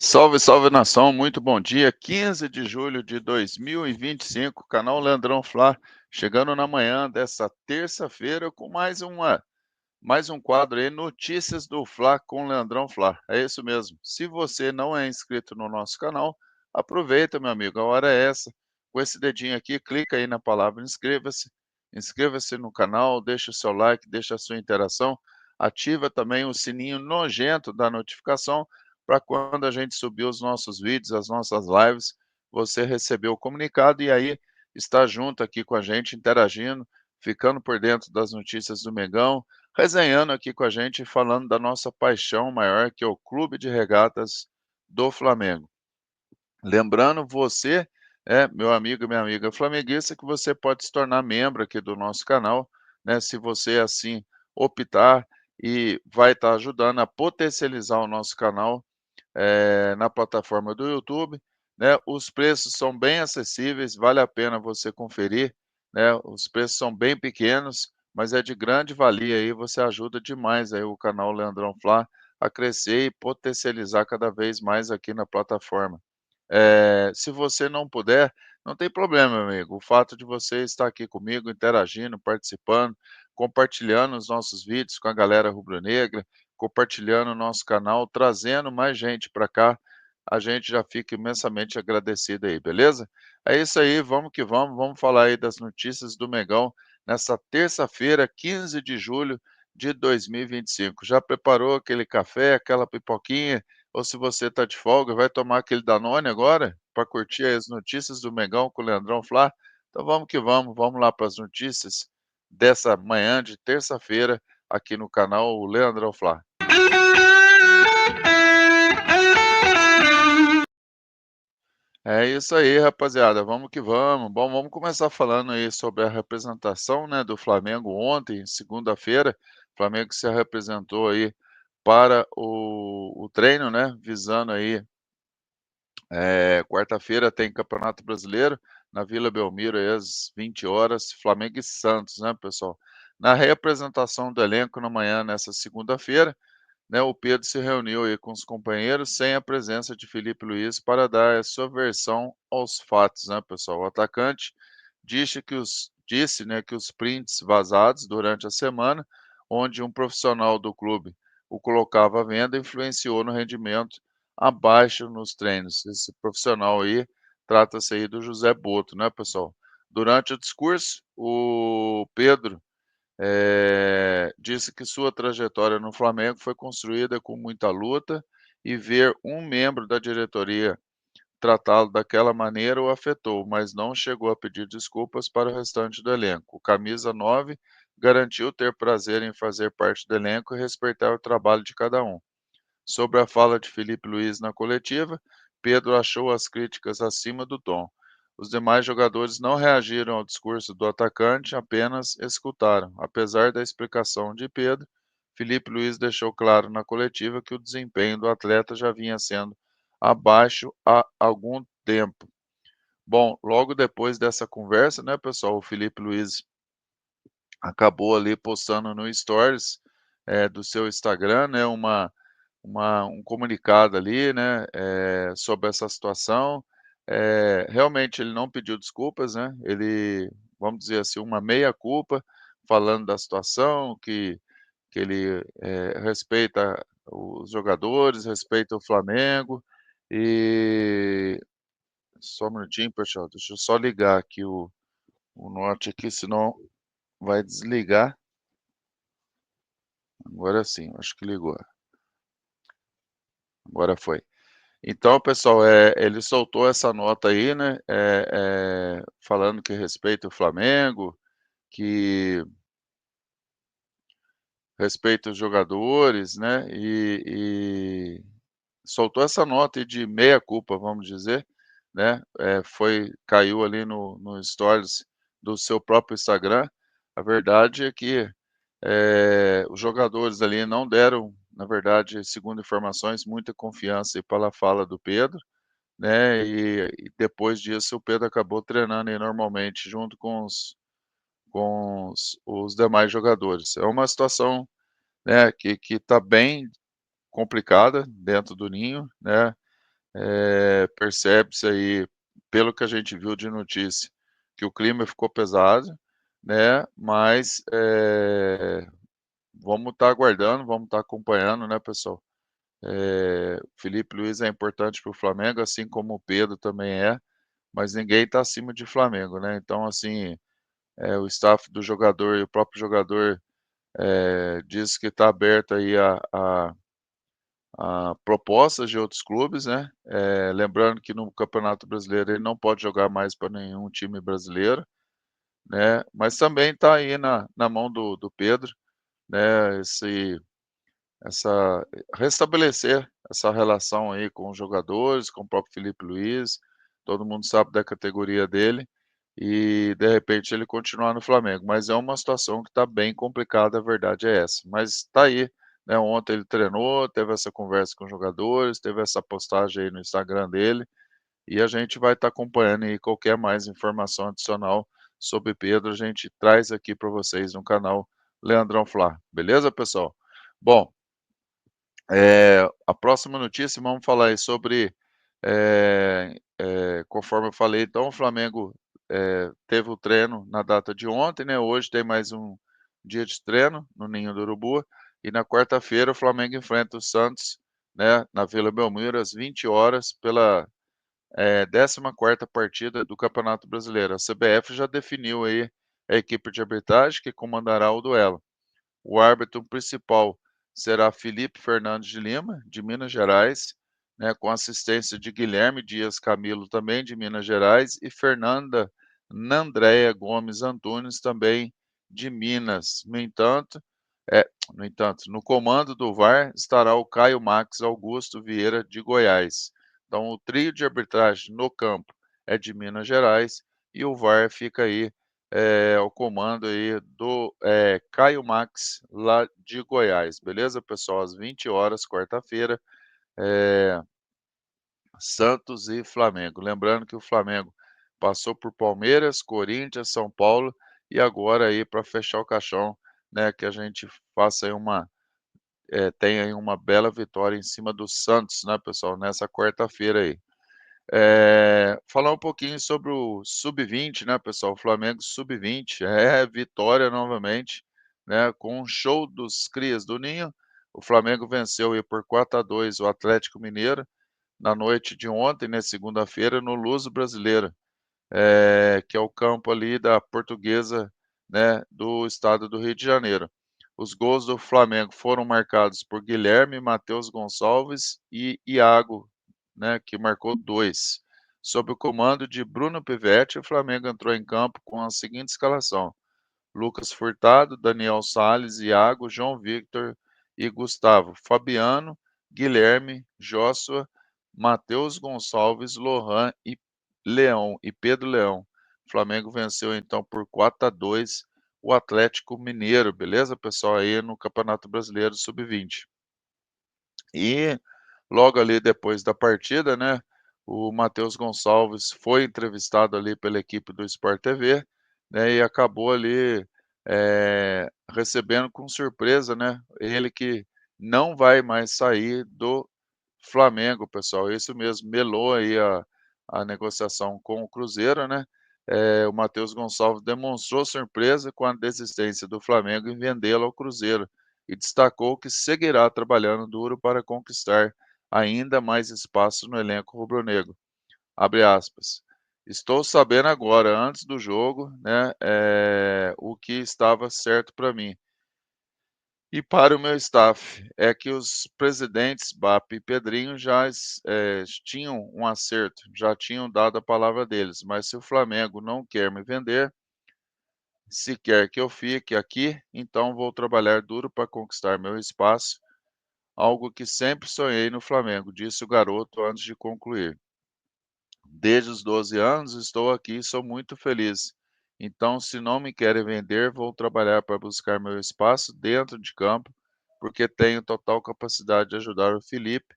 Salve, salve nação, muito bom dia. 15 de julho de 2025, canal Leandrão Fla, chegando na manhã dessa terça-feira com mais um quadro aí, Notícias do Fla com Leandrão Fla. É isso mesmo. Se você não é inscrito no nosso canal, aproveita, meu amigo, a hora é essa. Com esse dedinho aqui, clica aí na palavra inscreva-se, inscreva-se no canal, deixa o seu like, deixa a sua interação, ativa também o sininho nojento da notificação para quando a gente subir os nossos vídeos, as nossas lives, você receber o comunicado e aí estar junto aqui com a gente, interagindo, ficando por dentro das notícias do Mengão, resenhando aqui com a gente, falando da nossa paixão maior, que é o Clube de Regatas do Flamengo. Lembrando você, meu amigo e minha amiga flamenguista, que você pode se tornar membro aqui do nosso canal, né, se você assim optar, e vai estar ajudando a potencializar o nosso canal na plataforma do YouTube, né. Os preços são bem acessíveis, vale a pena você conferir, né. Os preços são bem pequenos, mas é de grande valia aí, você ajuda demais aí o canal Leandrão Fla a crescer e potencializar cada vez mais aqui na plataforma. Se você não puder, não tem problema, meu amigo. O fato de você estar aqui comigo, interagindo, participando, compartilhando os nossos vídeos com a galera rubro-negra, compartilhando o nosso canal, trazendo mais gente para cá, a gente já fica imensamente agradecido aí, beleza? É isso aí, vamos que vamos falar aí das notícias do Mengão nessa terça-feira, 15 de julho de 2025. Já preparou aquele café, aquela pipoquinha? Ou se você está de folga, vai tomar aquele Danone agora, para curtir aí as notícias do Mengão com o Leandrão Fla? Então vamos que vamos lá para as notícias dessa manhã de terça-feira, aqui no canal Leandrão Fla. É isso aí, rapaziada, vamos que vamos. Bom, vamos começar falando aí sobre a representação, né, do Flamengo ontem, segunda-feira. O Flamengo se representou aí para o treino, né, visando aí quarta-feira tem Campeonato Brasileiro na Vila Belmiro, aí às 20 horas, Flamengo e Santos, né, pessoal. Na reapresentação do elenco na manhã nessa segunda-feira, né, o Pedro se reuniu aí com os companheiros sem a presença de Felipe Luiz para dar a sua versão aos fatos, né, pessoal. O atacante disse, né, que os prints vazados durante a semana, onde um profissional do clube o colocava à venda, influenciou no rendimento abaixo nos treinos. Esse profissional aí trata-se aí do José Boto, né, pessoal. Durante o discurso, o Pedro disse que sua trajetória no Flamengo foi construída com muita luta e ver um membro da diretoria tratá-lo daquela maneira o afetou, mas não chegou a pedir desculpas para o restante do elenco. O camisa 9 garantiu ter prazer em fazer parte do elenco e respeitar o trabalho de cada um. Sobre a fala de Felipe Luiz na coletiva, Pedro achou as críticas acima do tom. Os demais jogadores não reagiram ao discurso do atacante, apenas escutaram. Apesar da explicação de Pedro, Felipe Luiz deixou claro na coletiva que o desempenho do atleta já vinha sendo abaixo há algum tempo. Bom, logo depois dessa conversa, né, pessoal, o Felipe Luiz acabou ali postando no Stories do seu Instagram, né, um comunicado ali, né, sobre essa situação. Realmente ele não pediu desculpas, né, ele, vamos dizer assim, uma meia culpa, falando da situação, que ele, respeita os jogadores, respeita o Flamengo, e só um minutinho, pessoal, deixa eu só ligar aqui o note aqui, senão vai desligar. Agora sim, acho que ligou, agora foi. Então, pessoal, ele soltou essa nota aí, né, falando que respeita o Flamengo, que respeita os jogadores, né, e soltou essa nota aí de meia culpa, vamos dizer, né, caiu ali no stories do seu próprio Instagram. A verdade é que, os jogadores ali não deram, na verdade, segundo informações, muita confiança aí pela fala do Pedro, né, e depois disso o Pedro acabou treinando aí normalmente junto com os demais jogadores. É uma situação, né, que está bem complicada dentro do ninho, né, percebe-se aí, pelo que a gente viu de notícia, que o clima ficou pesado, né, mas, vamos estar aguardando, vamos estar acompanhando, né, pessoal. O Felipe Luiz é importante para o Flamengo, assim como o Pedro também é, mas ninguém está acima de Flamengo, né. Então, assim, o staff do jogador e o próprio jogador, diz que está aberto aí a propostas de outros clubes, né. Lembrando que no Campeonato Brasileiro ele não pode jogar mais para nenhum time brasileiro, né, mas também está aí na mão do Pedro, né, essa restabelecer essa relação aí com os jogadores, com o próprio Felipe Luiz, todo mundo sabe da categoria dele, e de repente ele continuar no Flamengo, mas é uma situação que está bem complicada, a verdade é essa. Mas está aí, né, ontem ele treinou, teve essa conversa com os jogadores, teve essa postagem aí no Instagram dele, e a gente vai estar acompanhando e qualquer mais informação adicional sobre Pedro, a gente traz aqui para vocês no canal Leandrão Fla, beleza pessoal? Bom, a próxima notícia, vamos falar aí sobre, conforme eu falei, então o Flamengo, teve o treino na data de ontem, né, hoje tem mais um dia de treino no Ninho do Urubu, e na quarta-feira o Flamengo enfrenta o Santos, né, na Vila Belmiro às 20 horas pela, 14ª partida do Campeonato Brasileiro. A CBF já definiu aí a equipe de arbitragem que comandará o duelo. O árbitro principal será Felipe Fernandes de Lima, de Minas Gerais, né, com assistência de Guilherme Dias Camilo, também de Minas Gerais, e Fernanda Nandréia Gomes Antunes, também de Minas. No comando do VAR estará o Caio Max Augusto Vieira, de Goiás. Então, o trio de arbitragem no campo é de Minas Gerais e o VAR fica aí ao comando aí do, Caio Max, lá de Goiás, beleza, pessoal? Às 20 horas, quarta-feira, Santos e Flamengo. Lembrando que o Flamengo passou por Palmeiras, Corinthians, São Paulo e agora aí para fechar o caixão, né, que a gente faça aí tenha aí uma bela vitória em cima do Santos, né, pessoal, nessa quarta-feira aí. Falar um pouquinho sobre o sub-20, né, pessoal, o Flamengo sub-20, vitória novamente, né, com um show dos crias do Ninho, o Flamengo venceu aí por 4-2 o Atlético Mineiro, na noite de ontem, né, segunda-feira, no Luso Brasileiro, que é o campo ali da Portuguesa, né, do estado do Rio de Janeiro. Os gols do Flamengo foram marcados por Guilherme, Matheus Gonçalves e Iago, né, que marcou 2. Sob o comando de Bruno Pivetti, o Flamengo entrou em campo com a seguinte escalação: Lucas Furtado, Daniel Sales, Iago, João Victor e Gustavo, Fabiano, Guilherme, Joshua, Matheus Gonçalves, Lohan e Pedro Leão. O Flamengo venceu então por 4-2 o Atlético Mineiro, beleza, pessoal? Aí no Campeonato Brasileiro Sub-20. E logo ali depois da partida, né, o Matheus Gonçalves foi entrevistado ali pela equipe do Sport TV, né, e acabou ali, recebendo com surpresa, né, ele que não vai mais sair do Flamengo, pessoal, isso mesmo, melou aí a negociação com o Cruzeiro, né, o Matheus Gonçalves demonstrou surpresa com a desistência do Flamengo em vendê-lo ao Cruzeiro e destacou que seguirá trabalhando duro para conquistar ainda mais espaço no elenco rubro-negro. Abre aspas. Estou sabendo agora, antes do jogo, né, o que estava certo para mim. E para o meu staff, é que os presidentes BAP e Pedrinho tinham um acerto, já tinham dado a palavra deles, mas se o Flamengo não quer me vender, se quer que eu fique aqui, então vou trabalhar duro para conquistar meu espaço, algo que sempre sonhei no Flamengo, disse o garoto antes de concluir. Desde os 12 anos estou aqui e sou muito feliz. Então, se não me querem vender, vou trabalhar para buscar meu espaço dentro de campo, porque tenho total capacidade de ajudar o Felipe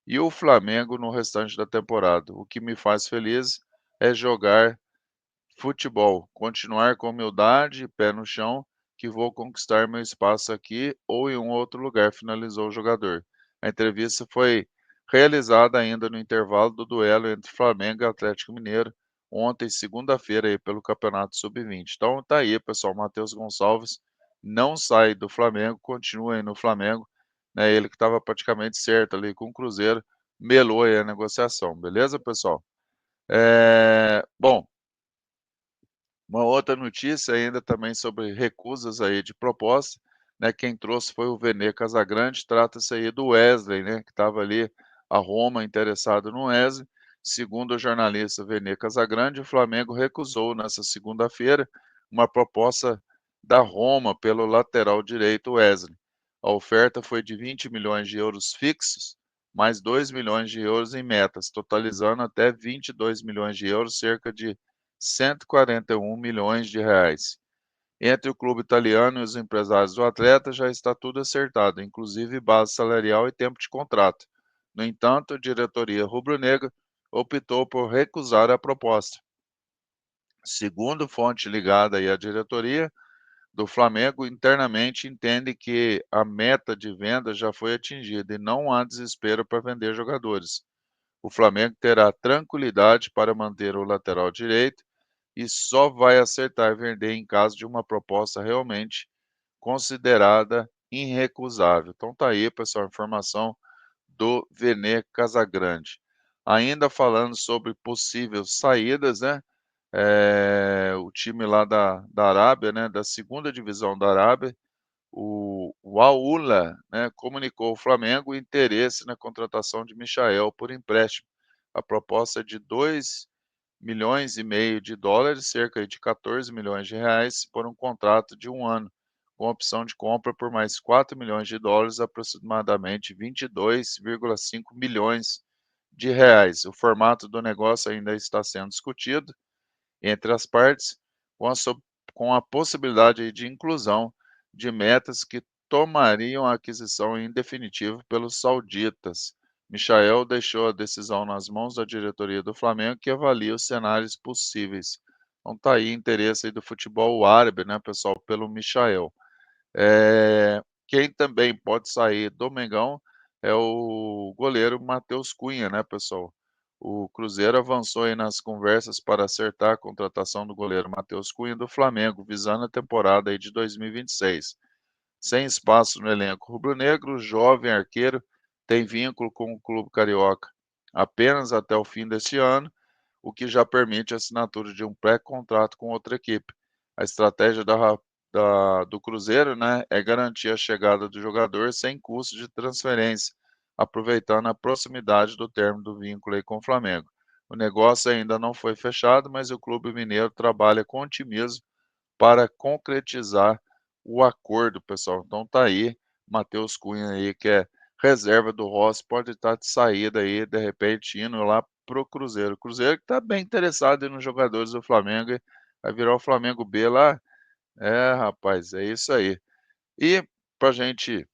e o Flamengo no restante da temporada. O que me faz feliz é jogar futebol, continuar com humildade e pé no chão, que vou conquistar meu espaço aqui ou em um outro lugar, finalizou o jogador. A entrevista foi realizada ainda no intervalo do duelo entre Flamengo e Atlético Mineiro, ontem, segunda-feira, aí, pelo Campeonato Sub-20. Então tá aí, pessoal, Matheus Gonçalves não sai do Flamengo, continua aí no Flamengo, né? Ele que estava praticamente certo ali com o Cruzeiro, melou aí a negociação, beleza, pessoal? Bom, uma outra notícia ainda também sobre recusas aí de proposta, né, quem trouxe foi o Vene Casagrande, trata-se aí do Wesley, né, que estava ali a Roma interessado no Wesley. Segundo o jornalista Vene Casagrande, o Flamengo recusou nessa segunda-feira uma proposta da Roma pelo lateral direito Wesley. A oferta foi de 20 milhões de euros fixos, mais 2 milhões de euros em metas, totalizando até 22 milhões de euros, cerca de 141 milhões de reais. Entre o clube italiano e os empresários do atleta já está tudo acertado, inclusive base salarial e tempo de contrato. No entanto, a diretoria rubro-negra optou por recusar a proposta. Segundo fonte ligada aí à diretoria do Flamengo, internamente entende que a meta de venda já foi atingida e não há desespero para vender jogadores. O Flamengo terá tranquilidade para manter o lateral direito e só vai acertar vender em caso de uma proposta realmente considerada irrecusável. Então tá aí, pessoal, a informação do Vene Casagrande. Ainda falando sobre possíveis saídas, né? O time lá da Arábia, né? Da segunda divisão da Arábia, o Al-Ula, né? Comunicou ao Flamengo o interesse na contratação de Michael por empréstimo. A proposta é de 2,5 milhões de dólares, cerca de 14 milhões de reais, por um contrato de um ano, com opção de compra por mais 4 milhões de dólares, aproximadamente 22,5 milhões de reais. O formato do negócio ainda está sendo discutido entre as partes, com a possibilidade de inclusão de metas que tomariam a aquisição em definitivo pelos sauditas. Michael deixou a decisão nas mãos da diretoria do Flamengo, que avalia os cenários possíveis. Então tá aí interesse aí do futebol árabe, né, pessoal, pelo Michael. Quem também pode sair do Mengão é o goleiro Matheus Cunha, né, pessoal? O Cruzeiro avançou aí nas conversas para acertar a contratação do goleiro Matheus Cunha do Flamengo, visando a temporada aí de 2026. Sem espaço no elenco rubro-negro, o jovem arqueiro tem vínculo com o clube carioca apenas até o fim deste ano, o que já permite a assinatura de um pré-contrato com outra equipe. A estratégia do Cruzeiro, né, é garantir a chegada do jogador sem custo de transferência, aproveitando a proximidade do término do vínculo aí com o Flamengo. O negócio ainda não foi fechado, mas o clube mineiro trabalha com otimismo para concretizar o acordo, pessoal. Então tá aí, Matheus Cunha aí, que é reserva do Rossi, pode estar de saída aí, de repente, indo lá pro Cruzeiro. O Cruzeiro que tá bem interessado nos jogadores do Flamengo, vai virar o Flamengo B lá. Rapaz, é isso aí. E pra gente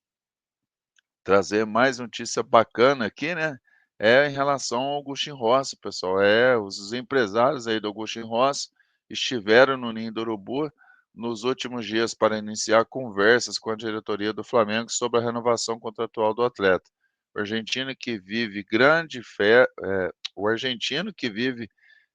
trazer mais notícia bacana aqui, né, em relação ao Agustin Rossi, pessoal. Os empresários aí do Agustin Rossi estiveram no Ninho do Urubu nos últimos dias para iniciar conversas com a diretoria do Flamengo sobre a renovação contratual do atleta. O argentino que vive o argentino que vive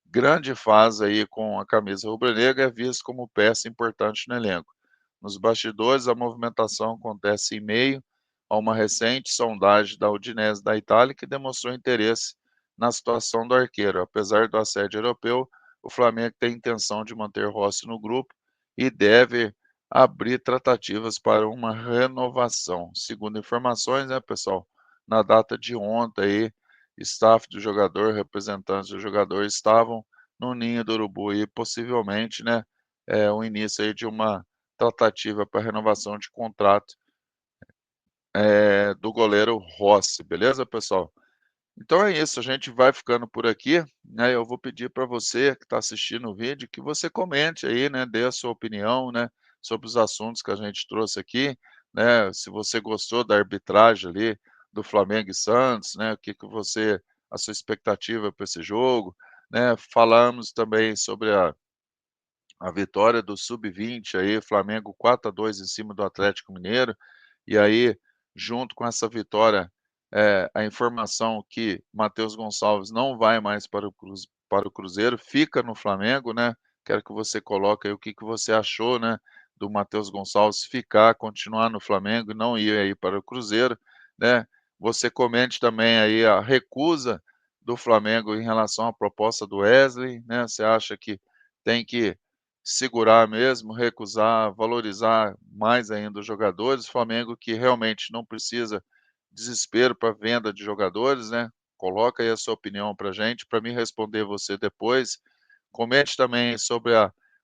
grande fase aí com a camisa rubro-negra é visto como peça importante no elenco. Nos bastidores, a movimentação acontece em meio a uma recente sondagem da Udinese da Itália que demonstrou interesse na situação do arqueiro. Apesar do assédio europeu, o Flamengo tem intenção de manter Rossi no grupo e deve abrir tratativas para uma renovação. Segundo informações, né, pessoal, na data de ontem aí, staff do jogador, representantes do jogador estavam no Ninho do Urubu e possivelmente, né, o início aí de uma tratativa para renovação de contrato do goleiro Rossi, beleza, pessoal? Então é isso, a gente vai ficando por aqui, né? Eu vou pedir para você que está assistindo o vídeo que você comente aí, né? Dê a sua opinião, né? Sobre os assuntos que a gente trouxe aqui, né? Se você gostou da arbitragem ali do Flamengo e Santos, né? A sua expectativa para esse jogo, né? Falamos também sobre a vitória do Sub-20 aí, Flamengo 4-2 em cima do Atlético Mineiro, e aí, junto com essa vitória a informação que Matheus Gonçalves não vai mais para o Cruzeiro, fica no Flamengo, né. Quero que você coloque aí o que que você achou, né, do Matheus Gonçalves ficar, continuar no Flamengo e não ir aí para o Cruzeiro, né. Você comente também aí a recusa do Flamengo em relação à proposta do Wesley, né. Você acha que tem que segurar mesmo, recusar, valorizar mais ainda os jogadores, o Flamengo que realmente não precisa desespero para venda de jogadores, né. Coloca aí a sua opinião para gente, para mim responder você depois. Comente também sobre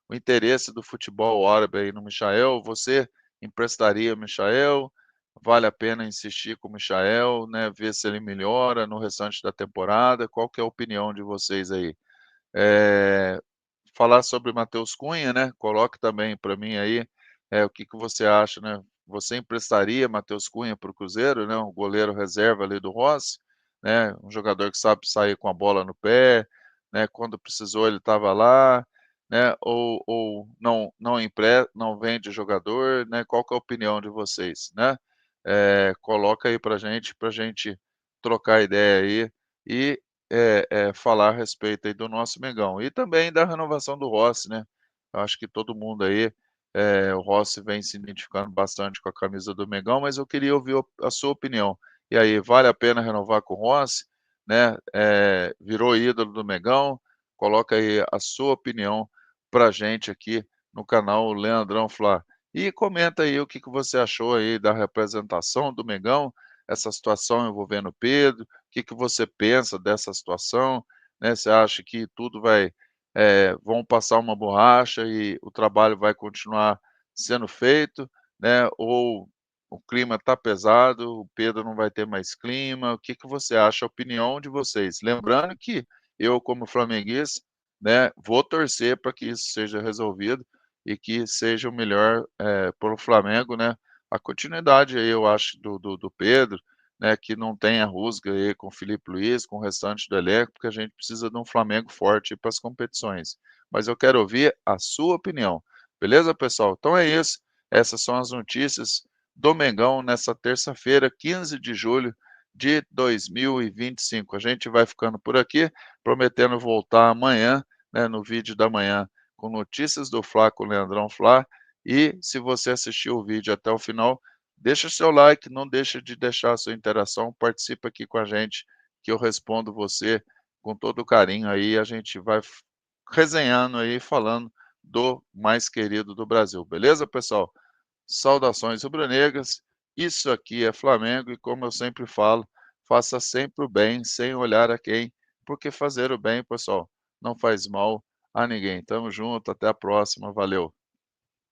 o interesse do futebol árabe aí no Michael. Você emprestaria o Michael? Vale a pena insistir com o Michael, né, ver se ele melhora no restante da temporada? Qual que é a opinião de vocês aí? Eh, Falar sobre Matheus Cunha, né, coloque também para mim aí, o que que você acha, né. Você emprestaria Matheus Cunha para o Cruzeiro, né, um goleiro reserva ali do Rossi, né, um jogador que sabe sair com a bola no pé, né, quando precisou ele estava lá, né, ou não vende o jogador, né, qual que é a opinião de vocês, né? Coloca aí para gente trocar ideia aí e falar a respeito aí do nosso Mengão. E também da renovação do Rossi, né. Eu acho que todo mundo aí, o Rossi vem se identificando bastante com a camisa do Mengão, mas eu queria ouvir a sua opinião. E aí, vale a pena renovar com o Rossi, né, virou ídolo do Mengão, coloca aí a sua opinião pra gente aqui no canal Leandrão Fla. E comenta aí o que que você achou aí da representação do Mengão, essa situação envolvendo o Pedro, que você pensa dessa situação, né, você acha que tudo vão passar uma borracha e o trabalho vai continuar sendo feito, né, ou o clima está pesado, o Pedro não vai ter mais clima, o que que você acha? A opinião de vocês. Lembrando que eu, como flamenguista, né, vou torcer para que isso seja resolvido e que seja o melhor, para o Flamengo, né, a continuidade aí eu acho do Pedro, né, que não tenha rusga aí com o Felipe Luiz, com o restante do elenco, porque a gente precisa de um Flamengo forte para as competições. Mas eu quero ouvir a sua opinião. Beleza, pessoal? Então é isso. Essas são as notícias do Mengão nessa terça-feira, 15 de julho de 2025. A gente vai ficando por aqui, prometendo voltar amanhã, né, no vídeo da manhã, com notícias do Fla com o Leandrão Fla. E se você assistiu o vídeo até o final, deixa seu like, não deixa de deixar a sua interação, participa aqui com a gente, que eu respondo você com todo carinho aí, a gente vai resenhando aí, falando do mais querido do Brasil, beleza, pessoal? Saudações rubro-negras, isso aqui é Flamengo e como eu sempre falo, faça sempre o bem sem olhar a quem, porque fazer o bem, pessoal, não faz mal a ninguém. Tamo junto, até a próxima, valeu.